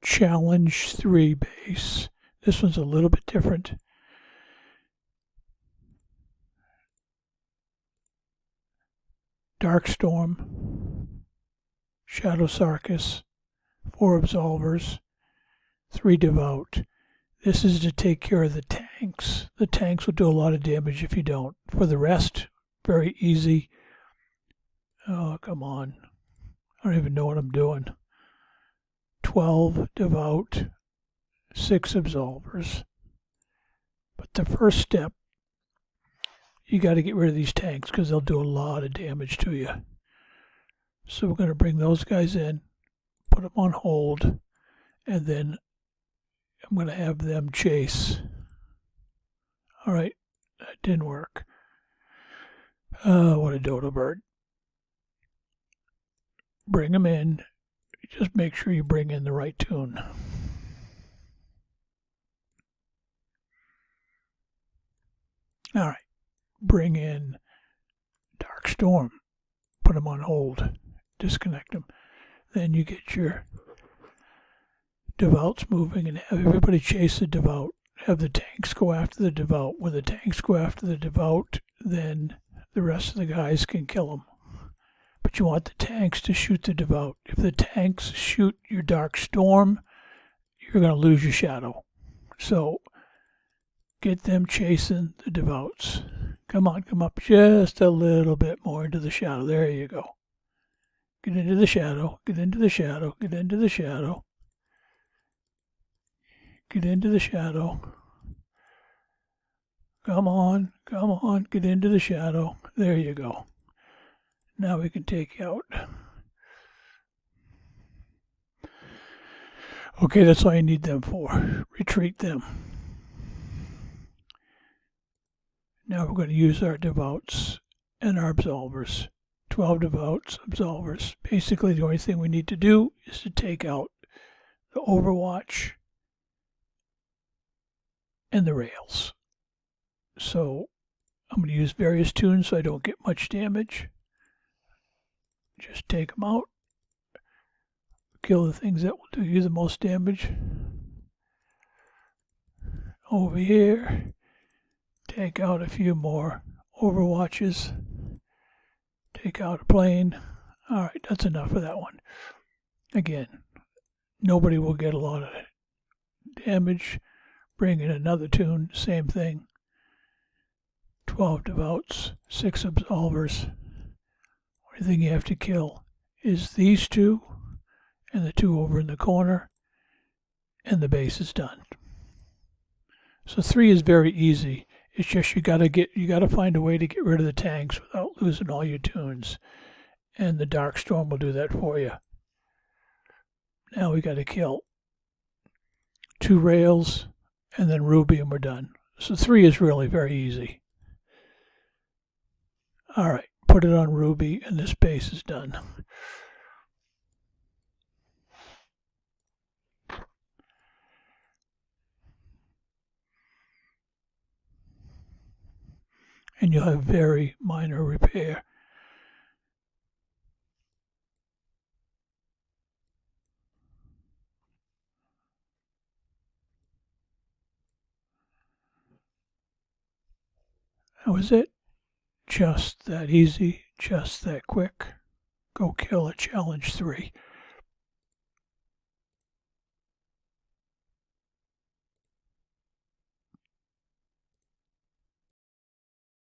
Challenge 3 base. This one's a little bit different. Darkstorm, Shadow Sarkis, 4 Absolvers, 3 Devout. This is to take care of the tanks. The tanks will do a lot of damage if you don't. For the rest, very easy. Oh, come on. I don't even know what I'm doing. 12 Devout, 6 Absolvers. But the first step, you got to get rid of these tanks because they'll do a lot of damage to you. So we're going to bring those guys in, put them on hold, and then I'm going to have them chase. All right, that didn't work. What a dodo bird. Bring them in. Just make sure you bring in the right tune. All right, bring in Darkstorm. Put them on hold. Disconnect them. Then you get your Devouts moving and have everybody chase the Devout. Have the tanks go after the Devout. When the tanks go after the Devout, then the rest of the guys can kill them. But you want the tanks to shoot the Devout. If the tanks shoot your Darkstorm, you're going to lose your Shadow. So get them chasing the Devouts. Come on, come up just a little bit more into the Shadow. There you go. Get into the Shadow. Get into the Shadow. Get into the Shadow. Get into the Shadow. Come on, come on. Get into the Shadow. There you go. Now we can take out. Okay, that's all you need them for. Retreat them. Now we're going to use our Devouts and our Absolvers. 12 Devouts, Absolvers. Basically, the only thing we need to do is to take out the Overwatch and the rails. So I'm going to use various tunes so I don't get much damage. Just take them out. Kill the things that will do you the most damage. Over here. Take out a few more Overwatches. Take out a plane. Alright, that's enough for that one. Again, nobody will get a lot of damage. Bring in another tune, same thing. 12 Devouts, 6 Absolvers. Only thing you have to kill is these 2 and the 2 over in the corner, and the base is done. So 3 is very easy. It's just you gotta find a way to get rid of the tanks without losing all your tunes. And the Darkstorm will do that for you. Now we gotta kill 2 rails and then Ruby and we're done. So 3 is really very easy. Alright, put it on Ruby and this base is done. And you'll have very minor repair. That was it. Just that easy, just that quick. Go kill a challenge 3.